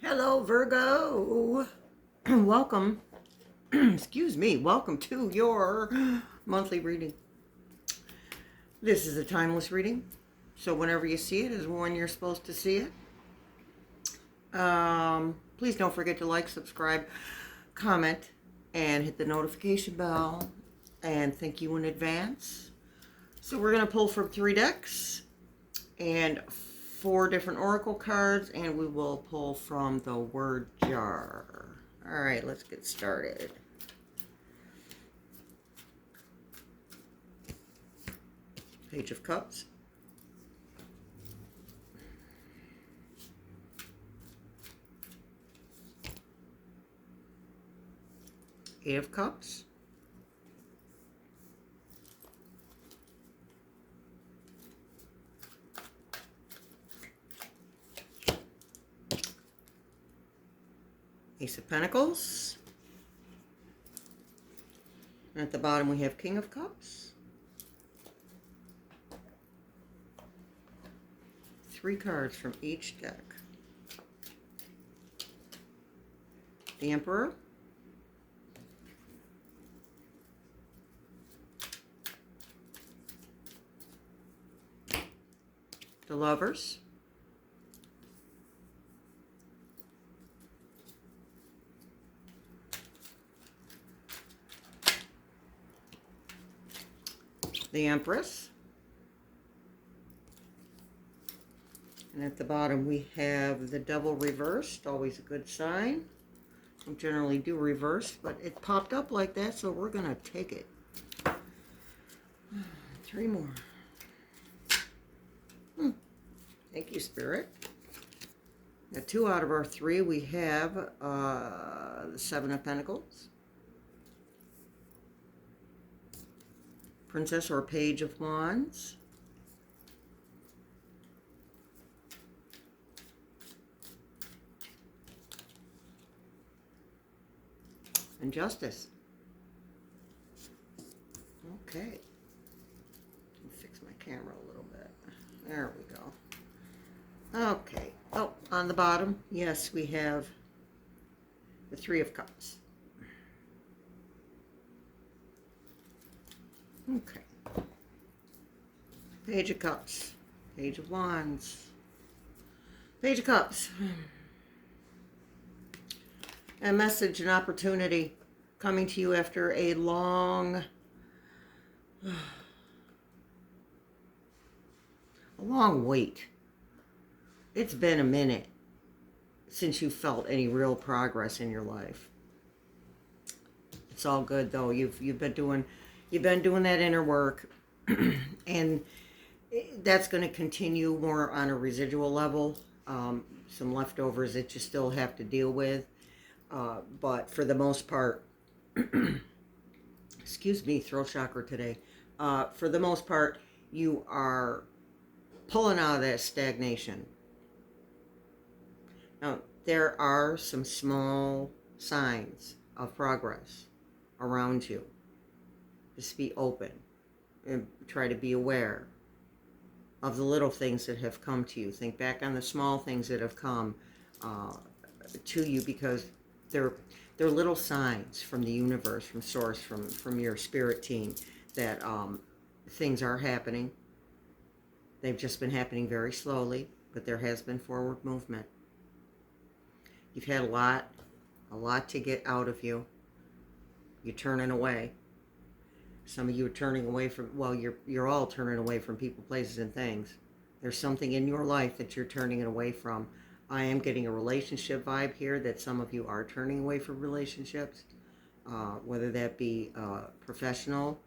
Hello, Virgo. Welcome. Excuse me. Welcome to your monthly reading. This is a timeless reading, so whenever you see it is when you're supposed to see it. Please don't forget to like, subscribe, comment, and hit the notification bell. And thank you in advance. So we're going to pull from 3 decks and 4 different oracle cards, and we will pull from the word jar. All right, let's get started. Page of Cups. Eight of Cups. Ace of Pentacles. And at the bottom we have King of Cups. 3 cards from each deck. The Emperor. The Lovers. The Empress. And at the bottom we have the Devil reversed, always a good sign. I generally do reverse, but it popped up like that, so we're going to take it. 3 more. Thank you, Spirit. Now 2 out of our 3, we have the 7 of Pentacles. Princess or Page of Wands. And Justice. Okay. Let me fix my camera a little bit. There we go. Okay. Oh, on the bottom, yes, we have the 3 of Cups. Okay. Page of Cups. Page of Wands. Page of Cups. A message, an opportunity coming to you after a long wait. It's been a minute since you felt any real progress in your life. It's all good though. You've been doing that inner work, and that's going to continue more on a residual level. Some leftovers that you still have to deal with. But for the most part, excuse me, throat chakra today. For the most part, you are pulling out of that stagnation. Now, there are some small signs of progress around you. Just be open and try to be aware of the little things that have come to you. Think back on the small things that have come to you, because they're little signs from the universe, from source, from your spirit team, that things are happening. They've just been happening very slowly, but there has been forward movement. You've had a lot to get out of you. You're turning away. Some of you are turning away from, well, you're all turning away from people, places, and things. There's something in your life that you're turning away from. I am getting a relationship vibe here that some of you are turning away from relationships, whether that be professional,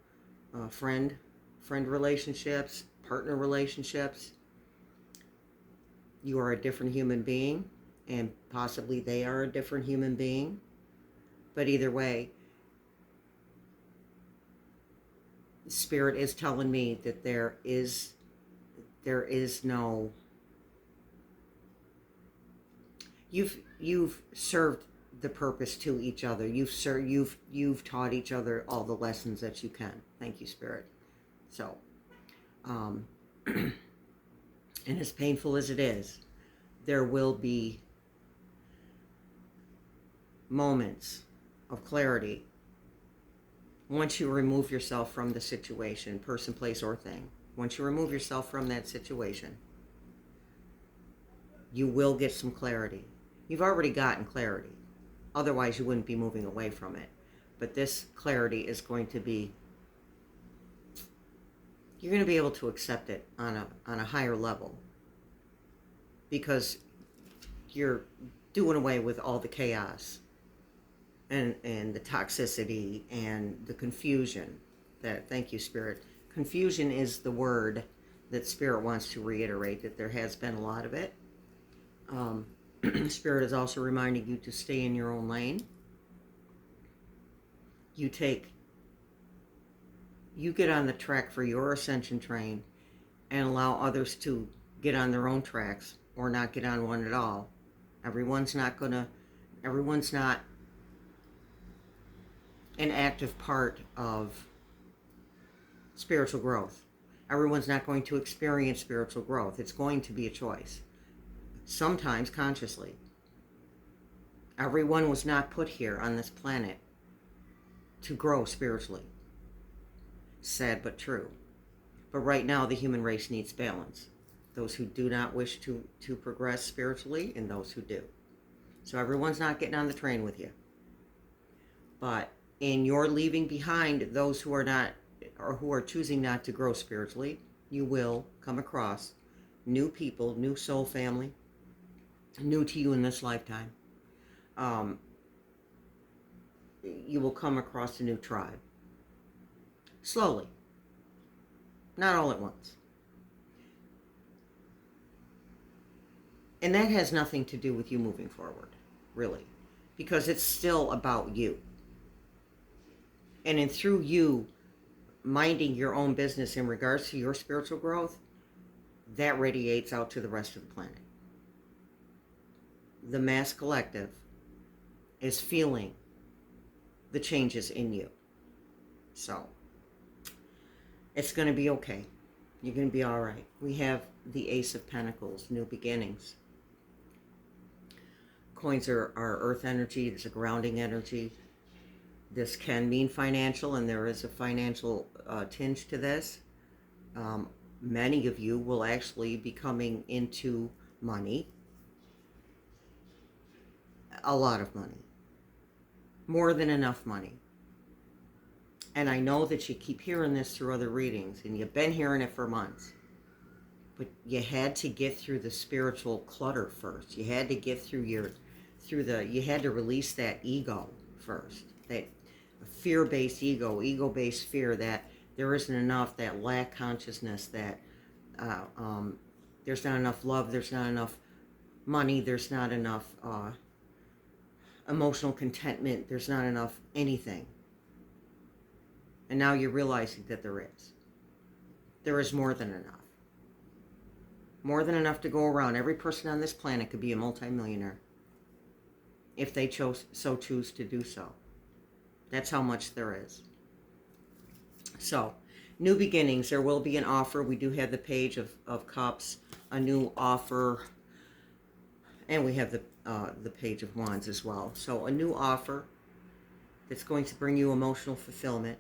friend relationships, partner relationships. You are a different human being, and possibly they are a different human being. But either way, Spirit is telling me that there is no, you've served the purpose to each other. You've taught each other all the lessons that you can. Thank you, Spirit. So, and as painful as it is, there will be moments of clarity once you remove yourself from the situation, person, place, or thing. Once you remove yourself from that situation, you will get some clarity. You've already gotten clarity. Otherwise, you wouldn't be moving away from it. But this clarity is going to be, you're going to be able to accept it on a higher level, because you're doing away with all the chaos and the toxicity and the confusion. Thank you, Spirit. Confusion is the word that Spirit wants to reiterate, that there has been a lot of it. Spirit is also reminding you to stay in your own lane. You get on the track for your ascension train and allow others to get on their own tracks or not get on one at all. Everyone's not an active part of spiritual growth. Everyone's not going to experience spiritual growth. It's going to be a choice, sometimes consciously. Everyone was not put here on this planet to grow spiritually. Sad but true. But right now, the human race needs balance. Those who do not wish to progress spiritually, and those who do. So everyone's not getting on the train with you. But in your leaving behind those who are not, or who are choosing not to grow spiritually, you will come across new people, new soul family, new to you in this lifetime. You will come across a new tribe. Slowly. Not all at once. And that has nothing to do with you moving forward, really. Because it's still about you. And through you minding your own business in regards to your spiritual growth, that radiates out to the rest of the planet. The mass collective is feeling the changes in you. So, it's going to be okay. You're going to be all right. We have the Ace of Pentacles, new beginnings. Coins are earth energy. It's a grounding energy. This can mean financial, and there is a financial tinge to this. Many of you will actually be coming into money. A lot of money. More than enough money. And I know that you keep hearing this through other readings, and you've been hearing it for months. But you had to get through the spiritual clutter first. You had to get you had to release that ego first. That fear-based ego-based fear that there isn't enough, that lack consciousness, that there's not enough love, there's not enough money, there's not enough emotional contentment, there's not enough anything. And now you're realizing that there is. There is more than enough. More than enough to go around. Every person on this planet could be a multimillionaire if they choose to do so. That's how much there is. So, new beginnings. There will be an offer. We do have the Page of Cups, a new offer, and we have the Page of Wands as well. So, a new offer that's going to bring you emotional fulfillment.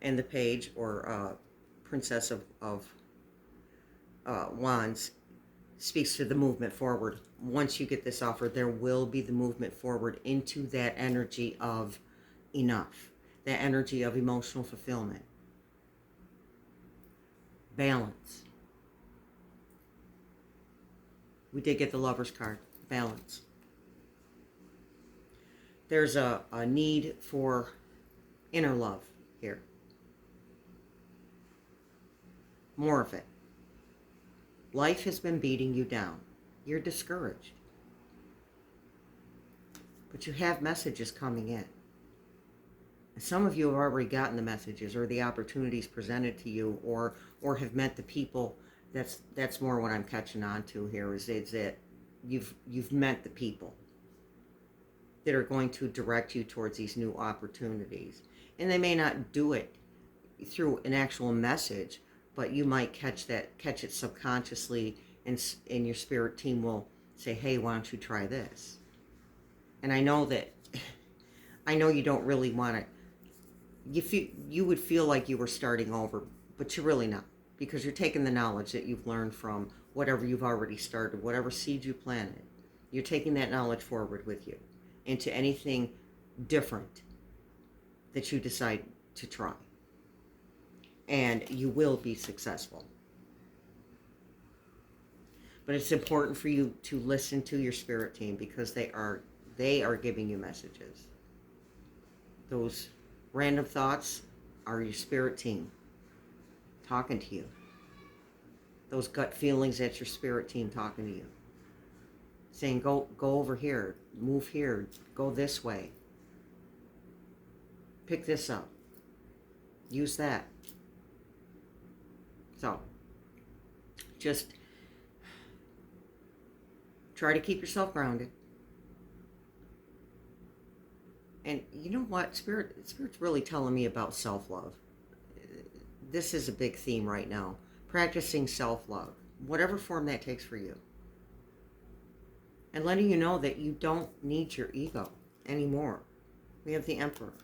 And the Page, or Princess of Wands, speaks to the movement forward. Once you get this offer, there will be the movement forward into that energy of enough, that energy of emotional fulfillment, balance. We did get the Lover's card, balance. There's a need for inner love here. More of it. Life has been beating you down. You're discouraged. But you have messages coming in. And some of you have already gotten the messages or the opportunities presented to you, or have met the people. That's more what I'm catching on to here, is that you've met the people that are going to direct you towards these new opportunities. And they may not do it through an actual message, but you might catch it subconsciously, and your spirit team will say, hey, why don't you try this? And I know that, I know you don't really want to, you would feel like you were starting over, but you're really not, because you're taking the knowledge that you've learned from whatever you've already started, whatever seed you planted. You're taking that knowledge forward with you into anything different that you decide to try. And you will be successful. But it's important for you to listen to your spirit team, because they are giving you messages. Those random thoughts are your spirit team talking to you. Those gut feelings, that's your spirit team talking to you. Saying, go over here, move here, go this way. Pick this up. Use that. So, just try to keep yourself grounded. And you know what? Spirit's really telling me about self-love. This is a big theme right now. Practicing self-love, whatever form that takes for you. And letting you know that you don't need your ego anymore. We have the Emperor.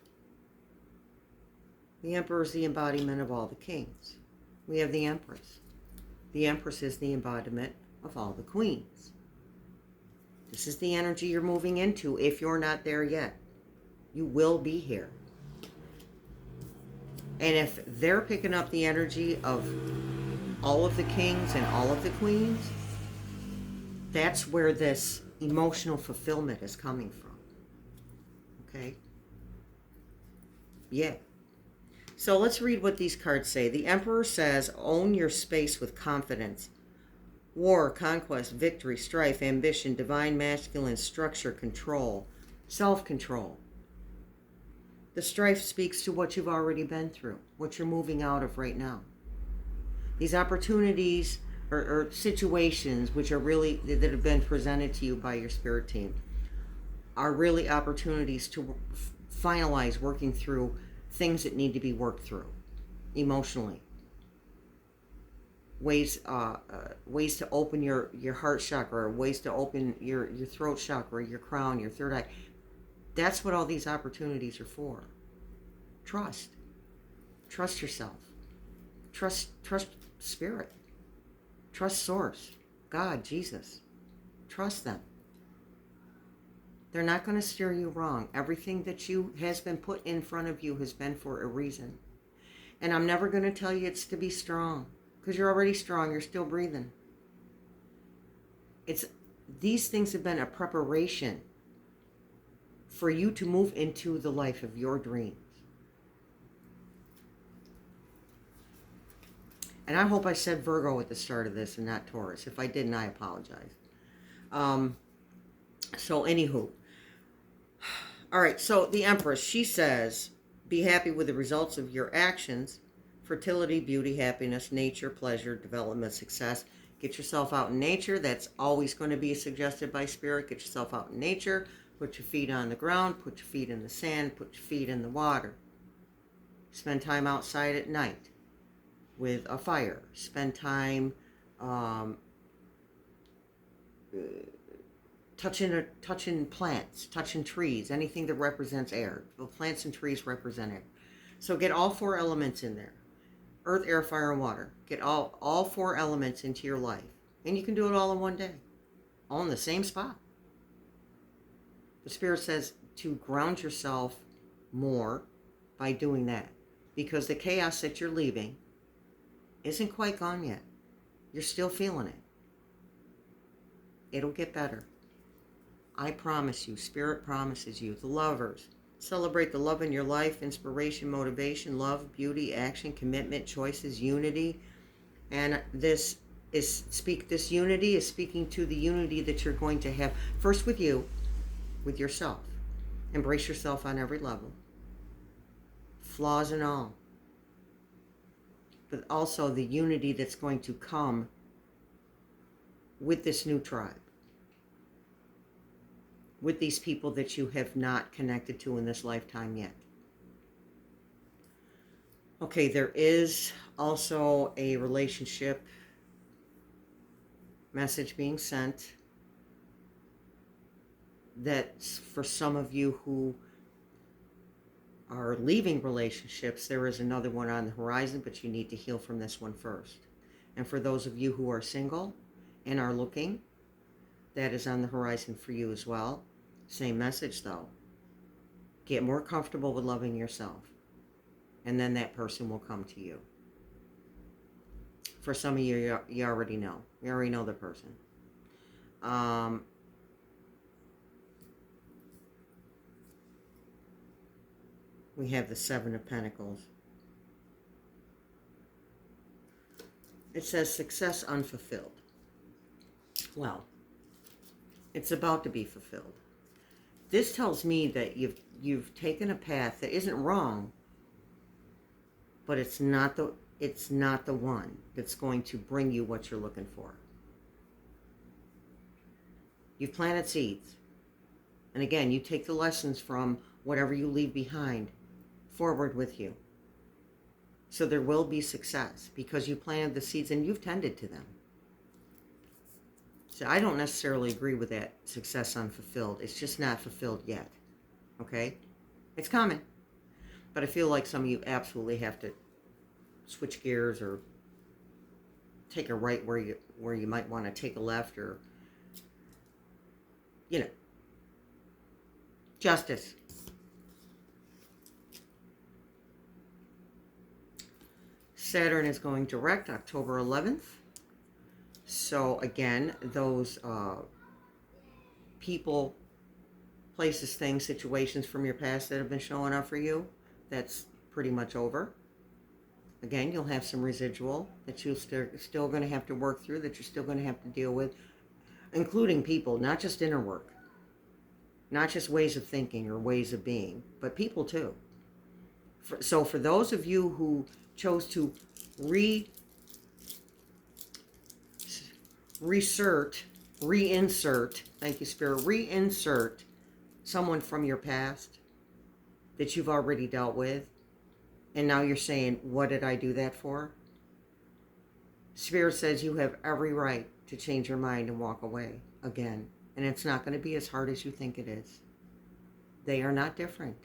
The Emperor is the embodiment of all the kings. We have the Empress. The Empress is the embodiment of all the queens. This is the energy you're moving into if you're not there yet. You will be here. And if they're picking up the energy of all of the kings and all of the queens, that's where this emotional fulfillment is coming from. Okay? Yeah. So let's read what these cards say. The Emperor says, own your space with confidence. War, conquest, victory, strife, ambition, divine masculine, structure, control, self-control. The strife speaks to what you've already been through, what you're moving out of right now. These opportunities or situations which are really, that have been presented to you by your spirit team, are really opportunities to finalize working through things that need to be worked through emotionally. Ways to open your heart chakra, ways to open your throat chakra, your crown, your third eye. That's what all these opportunities are for. Trust yourself. Trust spirit. Trust source, God, Jesus. Trust them. They're not going to steer you wrong. Everything that has been put in front of you has been for a reason. And I'm never going to tell you it's to be strong, because you're already strong. You're still breathing. These things have been a preparation for you to move into the life of your dreams. And I hope I said Virgo at the start of this and not Taurus. If I didn't, I apologize. So anywho. All right, so the Empress, she says, be happy with the results of your actions. Fertility, beauty, happiness, nature, pleasure, development, success. Get yourself out in nature. That's always going to be suggested by Spirit. Get yourself out in nature. Put your feet on the ground. Put your feet in the sand. Put your feet in the water. Spend time outside at night with a fire. Spend time touching plants, touching trees, anything that represents air. The plants and trees represent air. So get all four elements in there. Earth, air, fire, and water. Get all four elements into your life. And you can do it all in one day. All in the same spot. The Spirit says to ground yourself more by doing that. Because the chaos that you're leaving isn't quite gone yet. You're still feeling it. It'll get better. I promise you. Spirit promises you. The lovers. Celebrate the love in your life. Inspiration, motivation, love, beauty, action, commitment, choices, unity. And this unity is speaking to the unity that you're going to have first with you, with yourself. Embrace yourself on every level. Flaws and all. But also the unity that's going to come with this new tribe. With these people that you have not connected to in this lifetime yet. Okay, there is also a relationship message being sent That's for some of you who are leaving relationships, there is another one on the horizon, but you need to heal from this one first. And for those of you who are single and are looking, that is on the horizon for you as well. Same message though. Get more comfortable with loving yourself, and then that person will come to you. For some of you, you already know. You already know the person. We have the Seven of Pentacles. It says success unfulfilled. Well, it's about to be fulfilled. This tells me that you've taken a path that isn't wrong, but it's not the one that's going to bring you what you're looking for. You've planted seeds. And again, you take the lessons from whatever you leave behind forward with you. So there will be success because you planted the seeds and you've tended to them. So I don't necessarily agree with that success unfulfilled. It's just not fulfilled yet. Okay? It's coming. But I feel like some of you absolutely have to switch gears or take a right where you might want to take a left, or justice. Saturn is going direct October 11th. So again, those people, places, things, situations from your past that have been showing up for you, that's pretty much over. Again, you'll have some residual that you're still going to have to work through, that you're still going to have to deal with, including people, not just inner work, not just ways of thinking or ways of being, but people too. So for those of you who chose to reinsert, thank you, Spirit, reinsert someone from your past that you've already dealt with, and now you're saying, what did I do that for? Spirit says you have every right to change your mind and walk away again. And it's not going to be as hard as you think it is. They are not different.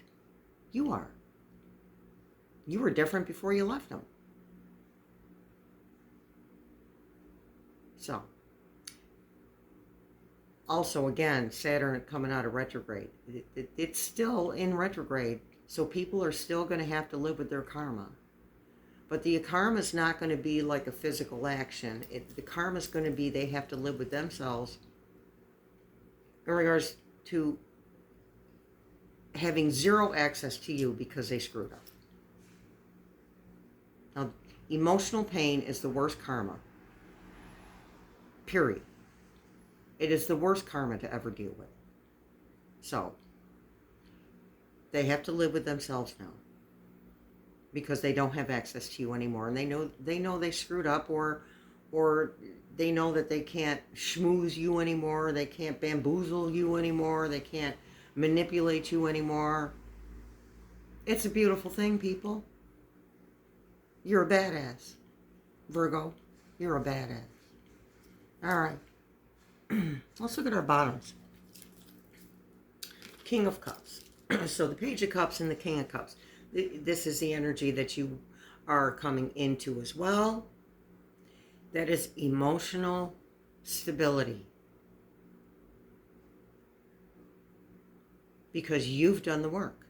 You are. You were different before you left them. So, also again, Saturn coming out of retrograde. It's still in retrograde, so people are still going to have to live with their karma. But the karma is not going to be like a physical action. The karma is going to be they have to live with themselves in regards to having zero access to you because they screwed up. Now, emotional pain is the worst karma. Period. It is the worst karma to ever deal with. So, they have to live with themselves now because they don't have access to you anymore, and they know they screwed up, or they know that they can't schmooze you anymore, they can't bamboozle you anymore, they can't manipulate you anymore. It's a beautiful thing, people. You're a badass, Virgo. You're a badass. All right. Let's look at our bottoms. King of Cups. So the Page of Cups and the King of Cups. This is the energy that you are coming into as well. That is emotional stability. Because you've done the work.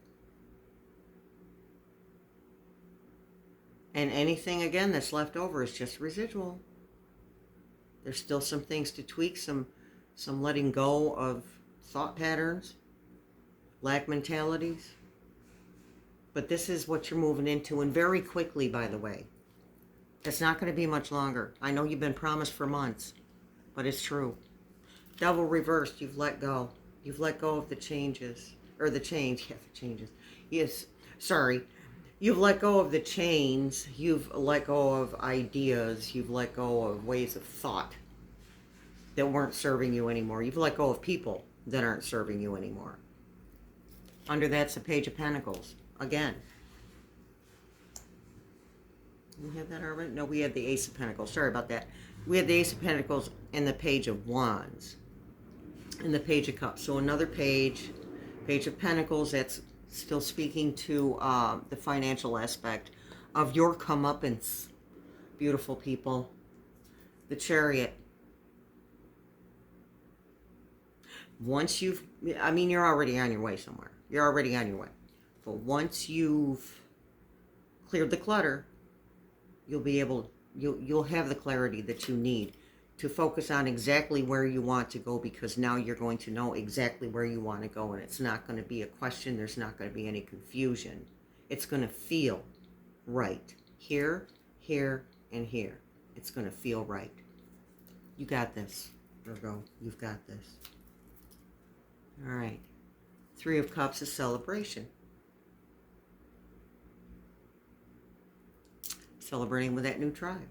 And anything, again, that's left over is just residual. There's still some things to tweak, some letting go of thought patterns, lack mentalities. But this is what you're moving into, and very quickly, by the way. It's not going to be much longer. I know you've been promised for months, but it's true. Devil reversed, you've let go. You've let go of the changes, or the change, yeah, the changes. Yes, sorry. You've let go of the chains, you've let go of ideas, you've let go of ways of thought that weren't serving you anymore. You've let go of people that aren't serving you anymore. Under that's the Page of Pentacles. Again. We had that already? No, we had the Ace of Pentacles. Sorry about that. We had the Ace of Pentacles and the Page of Wands. and the Page of Cups. So another Page of Pentacles, that's still speaking to the financial aspect of your comeuppance. Beautiful people. The Chariot. Once you've, I mean, you're already on your way somewhere. You're already on your way. But once you've cleared the clutter, you'll have the clarity that you need to focus on exactly where you want to go, because now you're going to know exactly where you want to go, and it's not going to be a question. There's not going to be any confusion. It's going to feel right. Here, here, and here. It's going to feel right. You got this, Virgo. You've got this. All right. Three of Cups is celebration. Celebrating with that new tribe.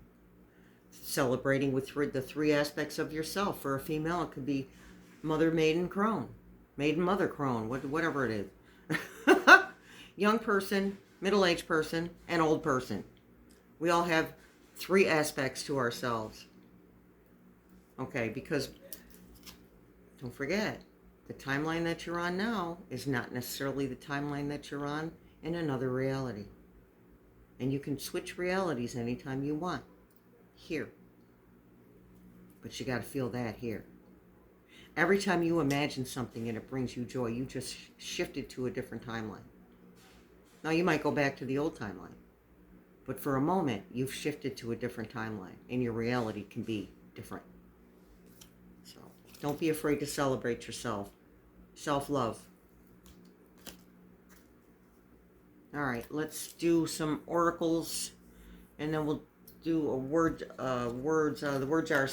Celebrating with the three aspects of yourself. For a female, it could be mother, maiden, crone. Maiden, mother, crone. Whatever it is. Young person, middle-aged person, and old person. We all have three aspects to ourselves. Okay, because don't forget, the timeline that you're on now is not necessarily the timeline that you're on in another reality. And you can switch realities anytime you want. Here. But you got to feel that here. Every time you imagine something and it brings you joy, you just shifted to a different timeline. Now you might go back to the old timeline. But for a moment, you've shifted to a different timeline. And your reality can be different. So don't be afraid to celebrate yourself. Self-love. All right, let's do some oracles, and then we'll do a words. The words are,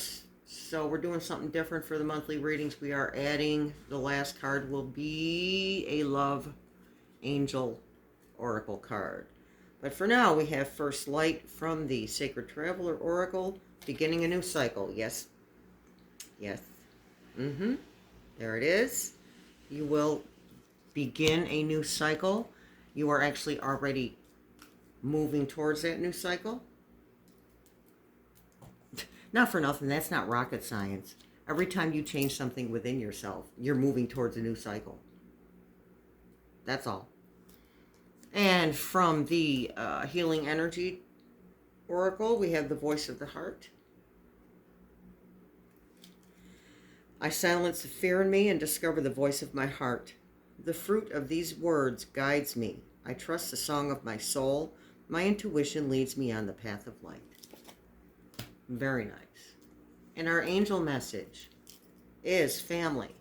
so we're doing something different for the monthly readings. We are adding, the last card will be a love angel oracle card. But for now, we have First Light from the Sacred Traveler Oracle, beginning a new cycle. Yes. Yes. There it is. You will begin a new cycle. You are actually already moving towards that new cycle. Not for nothing, that's not rocket science. Every time you change something within yourself, you're moving towards a new cycle. That's all. And from the Healing Energy Oracle, we have the Voice of the Heart. I silence the fear in me and discover the voice of my heart. The fruit of these words guides me. I trust the song of my soul. My intuition leads me on the path of light. Very nice. And our angel message is family.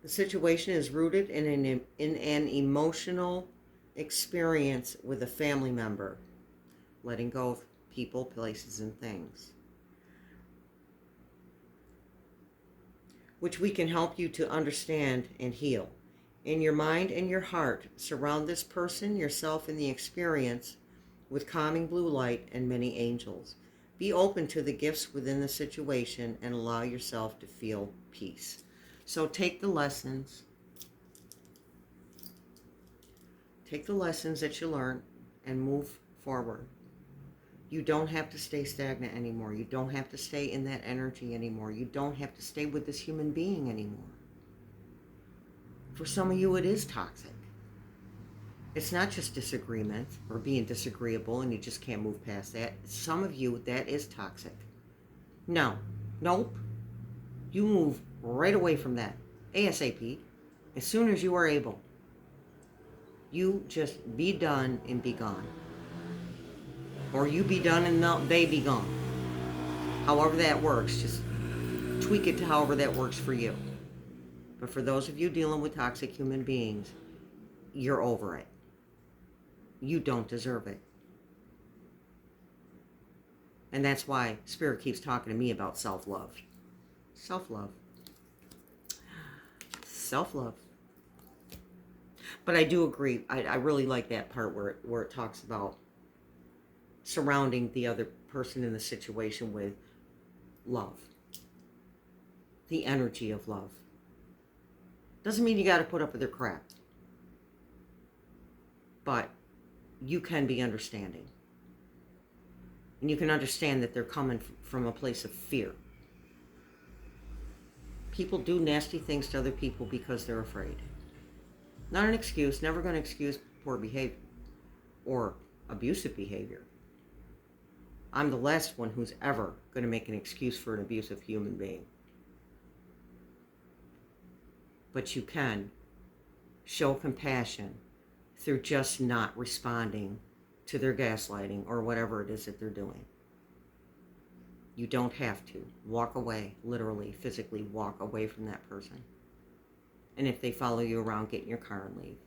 The situation is rooted in an emotional experience with a family member. Letting go of people, places, and things. Which we can help you to understand and heal. In your mind and your heart, surround this person, yourself, and the experience with calming blue light and many angels. Be open to the gifts within the situation and allow yourself to feel peace. So take the lessons. Take the lessons that you learned and move forward. You don't have to stay stagnant anymore. You don't have to stay in that energy anymore. You don't have to stay with this human being anymore. For some of you, it is toxic. It's not just disagreement or being disagreeable and you just can't move past that. Some of you, that is toxic. No. Nope. You move right away from that. ASAP. As soon as you are able. You just be done and be gone. Or you be done and they be gone. However that works, just tweak it to however that works for you. But for those of you dealing with toxic human beings, you're over it. You don't deserve it. And that's why Spirit keeps talking to me about self-love. Self-love. Self-love. But I do agree. I really like that part where it talks about surrounding the other person in the situation with love. The energy of love. Doesn't mean you got to put up with their crap. But you can be understanding. And you can understand that they're coming from a place of fear. People do nasty things to other people because they're afraid. Not an excuse, never going to excuse poor behavior or abusive behavior. I'm the last one who's ever going to make an excuse for an abusive human being. But you can show compassion through just not responding to their gaslighting or whatever it is that they're doing. You don't have to. Walk away, literally, physically walk away from that person. And if they follow you around, get in your car and leave.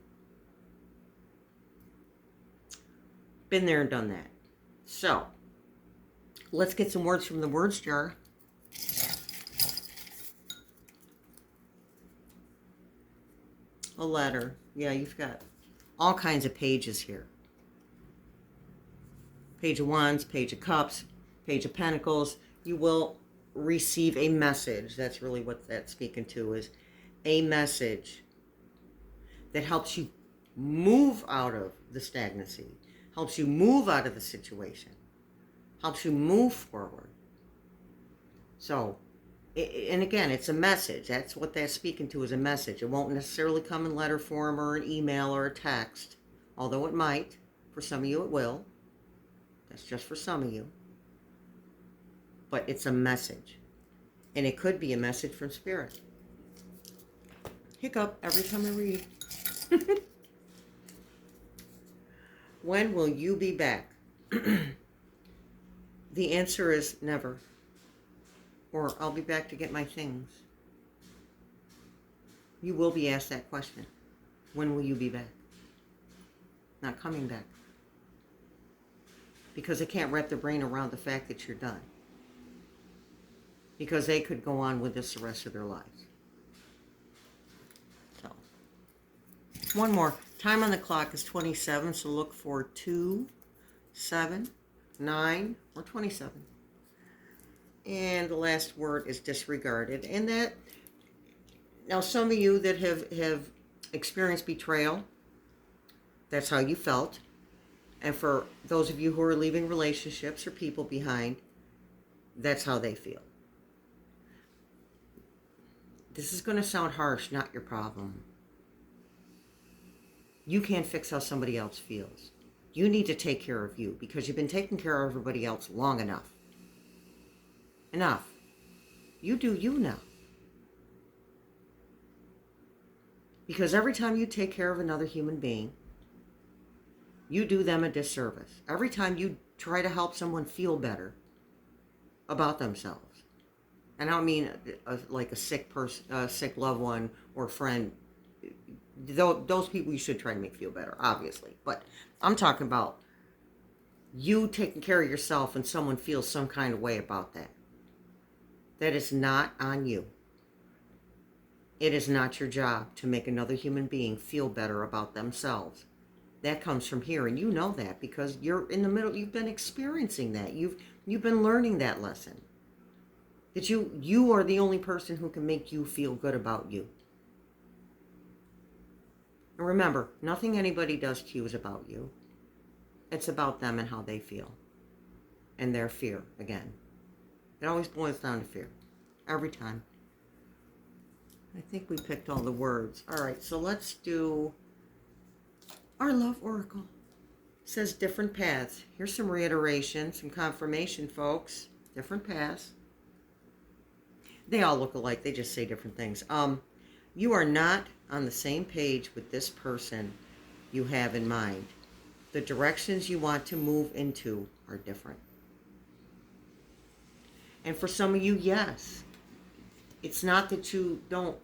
Been there and done that. So, let's get some words from the words jar. A letter. Yeah, you've got all kinds of pages here. Page of Wands, Page of Cups, Page of Pentacles. You will receive a message. That's really what that's speaking to, is a message that helps you move out of the stagnancy, helps you move out of the situation, helps you move forward. So, and again, it's a message. That's what that's speaking to, is a message. It won't necessarily come in letter form or an email or a text, although it might. For some of you, it will. That's just for some of you. But it's a message. And it could be a message from Spirit. Hiccup every time I read. When will you be back? The answer is never. Or I'll be back to get my things. You will be asked that question. When will you be back? Not coming back. Because they can't wrap their brain around the fact that you're done. Because they could go on with this the rest of their lives. So, one more. Time on the clock is 27, so look for 2, 7, 9, or 27. And the last word is disregarded. And that, now some of you that have experienced betrayal, that's how you felt. And for those of you who are leaving relationships or people behind, that's how they feel. This is going to sound harsh, not your problem. You can't fix how somebody else feels. You need to take care of you, because you've been taking care of everybody else long enough. Enough. You do you now. Because every time you take care of another human being, you do them a disservice. Every time you try to help someone feel better about themselves, and I don't mean like a sick person, a sick loved one or friend. Those people you should try to make feel better, obviously. But I'm talking about you taking care of yourself and someone feels some kind of way about that. That is not on you. It is not your job to make another human being feel better about themselves. That comes from here, and you know that because you're in the middle. You've been experiencing that. You've been learning that lesson. That you are the only person who can make you feel good about you. And remember, nothing anybody does to you is about you. It's about them and how they feel. And their fear, again. It always boils down to fear. Every time. I think we picked all the words. All right, so let's do our love oracle. It says different paths. Here's some reiteration, some confirmation, folks. Different paths. They all look alike. They just say different things. You are not on the same page with this person you have in mind. The directions you want to move into are different. And for some of you, yes. It's not that you don't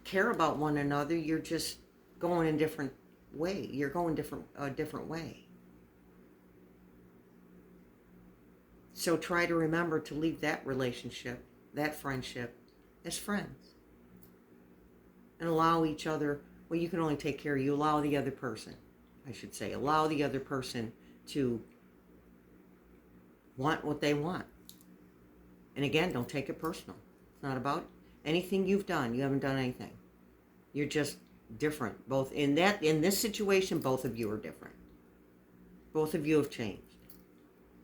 care about one another. You're just going a different way. You're going a different way. So try to remember to leave that relationship, that friendship, as friends. And allow each other, well, you can only take care of you. Allow the other person, I should say, allow the other person to want what they want. And again, don't take it personal. It's not about anything you've done. You haven't done anything. You're just different. Both in this situation, both of you are different. Both of you have changed.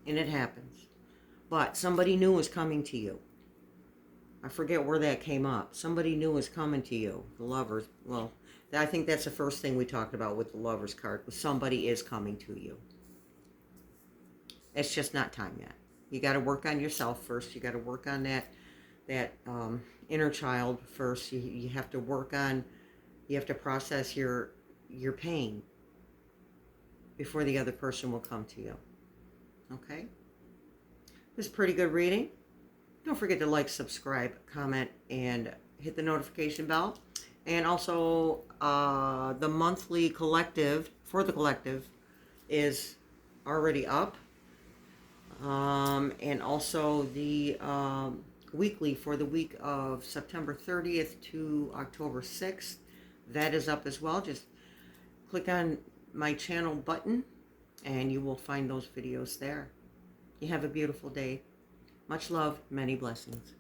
And it happens. But somebody new is coming to you. I forget where that came up. Somebody new is coming to you. The Lovers. Well, I think that's the first thing we talked about with the Lovers card. Somebody is coming to you. It's just not time yet. You got to work on yourself first. You got to work on that inner child first. You have to work on. You have to process your pain before the other person will come to you. Okay? This is a pretty good reading. Don't forget to like, subscribe, comment, and hit the notification bell. And also, the monthly collective, for the collective, is already up. And also the weekly for the week of September 30th to October 6th, that is up as well. Just click on my channel button and you will find those videos there. You have a beautiful day. Much love, many blessings.